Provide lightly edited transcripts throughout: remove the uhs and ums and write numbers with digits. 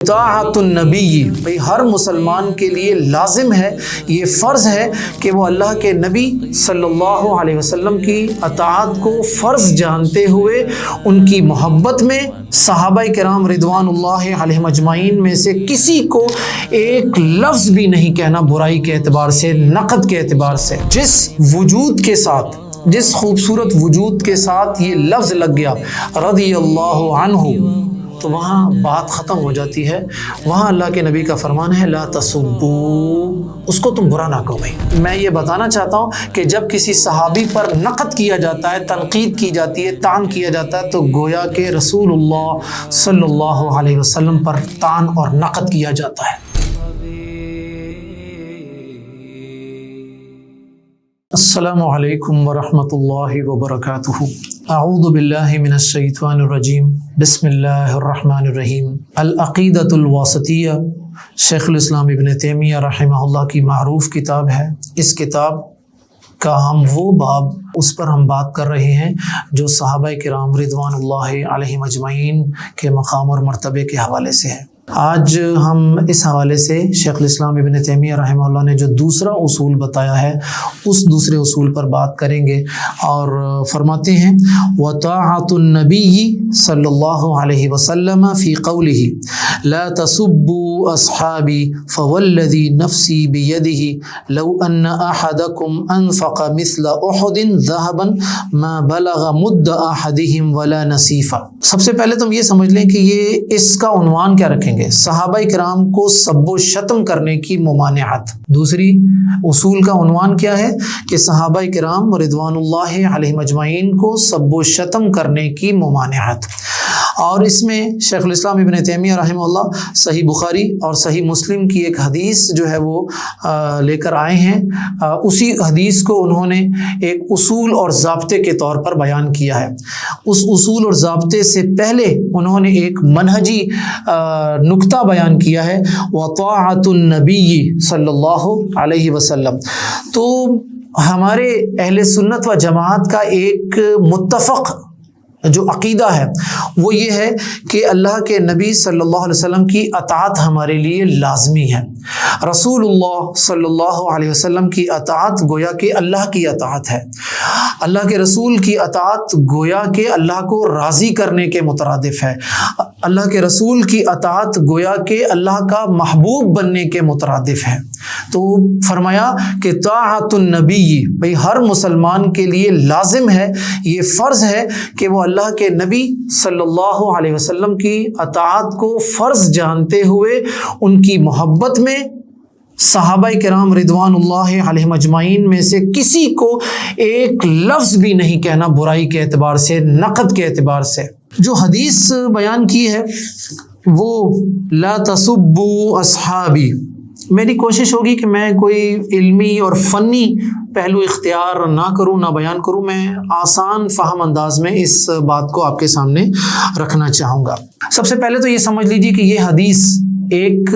اطاعت النبی، بھئی ہر مسلمان کے لیے لازم ہے، یہ فرض ہے کہ وہ اللہ کے نبی صلی اللہ علیہ وسلم کی اطاعت کو فرض جانتے ہوئے ان کی محبت میں صحابہ کرام رضوان اللہ علیہم اجمعین میں سے کسی کو ایک لفظ بھی نہیں کہنا، برائی کے اعتبار سے، نقد کے اعتبار سے۔ جس وجود کے ساتھ، جس خوبصورت وجود کے ساتھ یہ لفظ لگ گیا رضی اللہ عنہ، تو وہاں بات ختم ہو جاتی ہے۔ وہاں اللہ کے نبی کا فرمان ہے لا تسبوا، اس کو تم برا نہ کہو۔ بھائی میں یہ بتانا چاہتا ہوں کہ جب کسی صحابی پر نقد کیا جاتا ہے، تنقید کی جاتی ہے، طعن کیا جاتا ہے، تو گویا کہ رسول اللہ صلی اللہ علیہ وسلم پر طعن اور نقد کیا جاتا ہے۔ السلام علیکم ورحمۃ اللہ وبرکاتہ۔ اعوذ باللہ من الشیطان الرجیم، بسم اللہ الرحمن الرحیم۔ العقیدۃ الواسطیہ شیخ الاسلام ابن تیمیہ رحمہ اللہ کی معروف کتاب ہے۔ اس کتاب کا ہم وہ باب، اس پر ہم بات کر رہے ہیں جو صحابہ کرام رضوان اللہ علیہم اجمعین کے مقام اور مرتبے کے حوالے سے ہے۔ آج ہم اس حوالے سے شیخ الاسلام ابن تیمیہ رحمہ اللہ نے جو دوسرا اصول بتایا ہے، اس دوسرے اصول پر بات کریں گے، اور فرماتے ہیں وطاعت النبی صلی اللہ علیہ وسلم فی قولہ لا تسبوا اصحابی فوالذی نفسی بیدہ لو ان احدکم انفق مثل احد ذہبا ما بلغ مد احدہم ولا نصیفا۔ سب سے پہلے تم یہ سمجھ لیں کہ یہ اس کا عنوان کیا رکھیں گے، صحابہ کرام کو سب و شتم کرنے کی ممانعت۔ دوسری اصول کا عنوان کیا ہے کہ صحابہ کرام رضوان اللہ علیہم اجمعین کو سب و شتم کرنے کی ممانعت۔ اور اس میں شیخ الاسلام ابن تیمیہ رحمہ اللہ صحیح بخاری اور صحیح مسلم کی ایک حدیث جو ہے وہ لے کر آئے ہیں۔ اسی حدیث کو انہوں نے ایک اصول اور ضابطے کے طور پر بیان کیا ہے۔ اس اصول اور ضابطے سے پہلے انہوں نے ایک منہجی نکتہ بیان کیا ہے، وطاعت النبی صلی اللہ علیہ وسلم۔ تو ہمارے اہل سنت و جماعت کا ایک متفق جو عقیدہ ہے وہ یہ ہے کہ اللہ کے نبی صلی اللہ علیہ وسلم کی اطاعت ہمارے لیے لازمی ہے۔ رسول اللہ صلی اللہ علیہ وسلم کی اطاعت گویا کہ اللہ کی اطاعت ہے۔ اللہ کے رسول کی اطاعت گویا کہ اللہ کو راضی کرنے کے مترادف ہے۔ اللہ کے رسول کی اطاعت گویا کہ اللہ کا محبوب بننے کے مترادف ہے۔ تو فرمایا کہ طاعت النبی، بھئی ہر مسلمان کے لیے لازم ہے، یہ فرض ہے کہ وہ اللہ کے نبی صلی اللہ علیہ وسلم کی اطاعت کو فرض جانتے ہوئے ان کی محبت میں صحابہ کرام رضوان اللہ علیہم اجمعین میں سے کسی کو ایک لفظ بھی نہیں کہنا، برائی کے اعتبار سے، نقد کے اعتبار سے۔ جو حدیث بیان کی ہے وہ لا تسبوا اصحابی، میری کوشش ہوگی کہ میں کوئی علمی اور فنی پہلو اختیار نہ کروں، نہ بیان کروں، میں آسان فہم انداز میں اس بات کو آپ کے سامنے رکھنا چاہوں گا۔ سب سے پہلے تو یہ سمجھ لیجیے کہ یہ حدیث ایک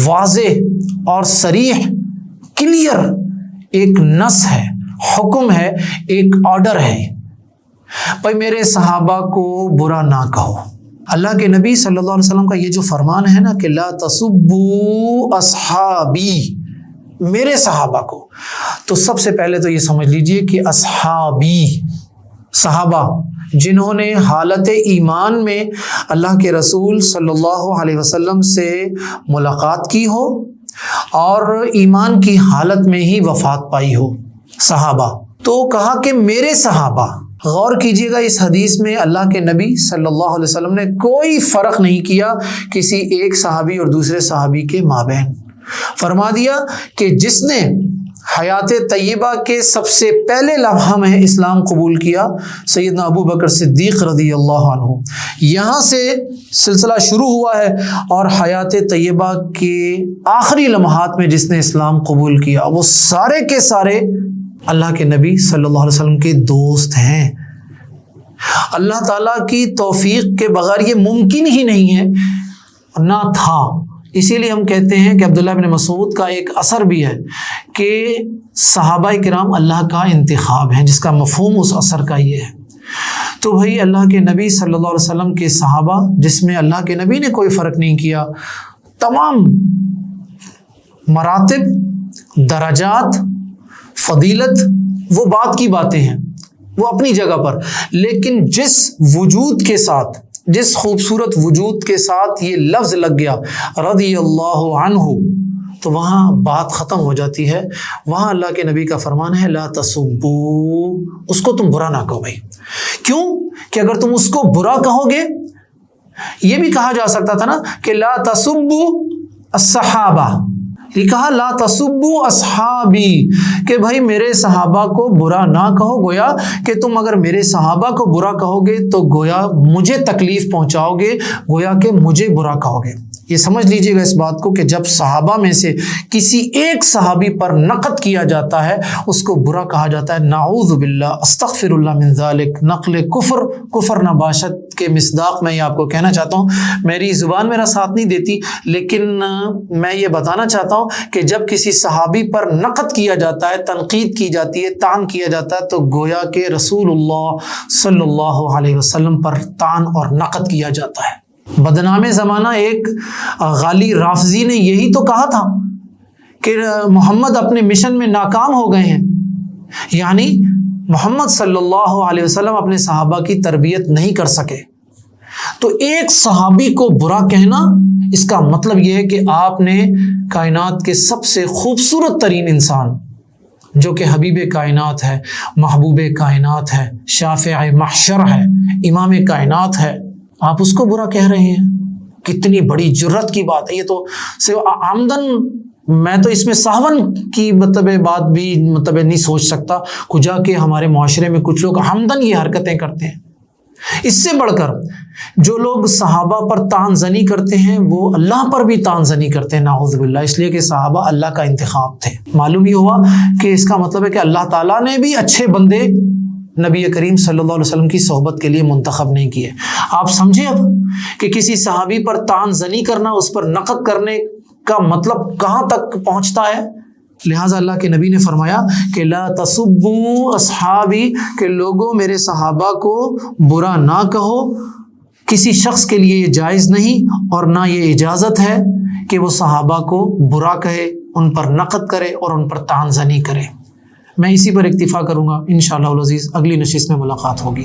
واضح اور صریح، کلیئر ایک نص ہے، حکم ہے، ایک آرڈر ہے۔ بھائی میرے صحابہ کو برا نہ کہو۔ اللہ کے نبی صلی اللہ علیہ وسلم کا یہ جو فرمان ہے نا کہ لا تسبوا اصحابی، میرے صحابہ کو، تو سب سے پہلے تو یہ سمجھ لیجئے کہ اصحابی، صحابہ جنہوں نے حالت ایمان میں اللہ کے رسول صلی اللہ علیہ وسلم سے ملاقات کی ہو اور ایمان کی حالت میں ہی وفات پائی ہو، صحابہ۔ تو کہا کہ میرے صحابہ۔ غور کیجئے گا، اس حدیث میں اللہ کے نبی صلی اللہ علیہ وسلم نے کوئی فرق نہیں کیا کسی ایک صحابی اور دوسرے صحابی کے مابین۔ فرما دیا کہ جس نے حیات طیبہ کے سب سے پہلے لمحہ میں اسلام قبول کیا، سیدنا ابو بکر صدیق رضی اللہ عنہ، یہاں سے سلسلہ شروع ہوا ہے، اور حیات طیبہ کے آخری لمحات میں جس نے اسلام قبول کیا وہ سارے کے سارے اللہ کے نبی صلی اللہ علیہ وسلم کے دوست ہیں۔ اللہ تعالیٰ کی توفیق کے بغیر یہ ممکن ہی نہیں ہے، نہ تھا۔ اسی لیے ہم کہتے ہیں کہ عبداللہ بن مسعود کا ایک اثر بھی ہے کہ صحابہ کرام اللہ کا انتخاب ہیں، جس کا مفہوم اس اثر کا یہ ہے تو بھائی اللہ کے نبی صلی اللہ علیہ وسلم کے صحابہ، جس میں اللہ کے نبی نے کوئی فرق نہیں کیا، تمام مراتب، درجات، فضیلت وہ بات کی باتیں ہیں، وہ اپنی جگہ پر، لیکن جس وجود کے ساتھ، جس خوبصورت وجود کے ساتھ یہ لفظ لگ گیا رضی اللہ عنہ، تو وہاں بات ختم ہو جاتی ہے۔ وہاں اللہ کے نبی کا فرمان ہے لا تسبوا، اس کو تم برا نہ کہو بھائی۔ کیوں کہ اگر تم اس کو برا کہو گے، یہ بھی کہا جا سکتا تھا نا کہ لا تسبوا الصحابہ، یہ کہا لا تسبوا اصحابی، کہ بھائی میرے صحابہ کو برا نہ کہو، گویا کہ تم اگر میرے صحابہ کو برا کہو گے تو گویا مجھے تکلیف پہنچاؤ گے، گویا کہ مجھے برا کہو گے۔ یہ سمجھ لیجئے گا اس بات کو کہ جب صحابہ میں سے کسی ایک صحابی پر نقد کیا جاتا ہے، اس کو برا کہا جاتا ہے، نعوذ باللہ، استغفر اللہ من ذالک، نقل کفر نباشت کے مصداق میں یہ آپ کو کہنا چاہتا ہوں۔ میری زبان میرا ساتھ نہیں دیتی، لیکن میں یہ بتانا چاہتا ہوں کہ جب کسی صحابی پر نقد کیا جاتا ہے، تنقید کی جاتی ہے، طعن کیا جاتا ہے، تو گویا کہ رسول اللہ صلی اللہ علیہ وسلم پر طعن اور نقد کیا جاتا ہے۔ بدنام زمانہ ایک غالی رافضی نے یہی تو کہا تھا کہ محمد اپنے مشن میں ناکام ہو گئے ہیں، یعنی محمد صلی اللہ علیہ وسلم اپنے صحابہ کی تربیت نہیں کر سکے۔ تو ایک صحابی کو برا کہنا، اس کا مطلب یہ ہے کہ آپ نے کائنات کے سب سے خوبصورت ترین انسان، جو کہ حبیب کائنات ہے، محبوب کائنات ہے، شافع محشر ہے، امام کائنات ہے، آپ اس کو برا کہہ رہے ہیں۔ کتنی بڑی جرت کی بات ہے یہ تو۔ صرف آمدن، میں تو اس میں سہون کی بات بھی نہیں سوچ سکتا، کجا کہ ہمارے معاشرے میں کچھ لوگ آمدن یہ حرکتیں کرتے ہیں۔ اس سے بڑھ کر جو لوگ صحابہ پر طعن زنی کرتے ہیں، وہ اللہ پر بھی طعن زنی کرتے ہیں، نعوذ باللہ، اس لیے کہ صحابہ اللہ کا انتخاب تھے۔ معلوم یہ ہوا کہ اس کا مطلب ہے کہ اللہ تعالیٰ نے بھی اچھے بندے نبی کریم صلی اللہ علیہ وسلم کی صحبت کے لیے منتخب نہیں کیے۔ آپ سمجھے اب کہ کسی صحابی پر طعن زنی کرنا، اس پر نقد کرنے کا مطلب کہاں تک پہنچتا ہے۔ لہٰذا اللہ کے نبی نے فرمایا کہ لا تسبوا اصحابی، کہ لوگوں میرے صحابہ کو برا نہ کہو۔ کسی شخص کے لیے یہ جائز نہیں اور نہ یہ اجازت ہے کہ وہ صحابہ کو برا کہے، ان پر نقد کرے اور ان پر طعن زنی کرے۔ میں اسی پر اکتفا کروں گا، انشاءاللہ العزیز اگلی نشست میں ملاقات ہوگی۔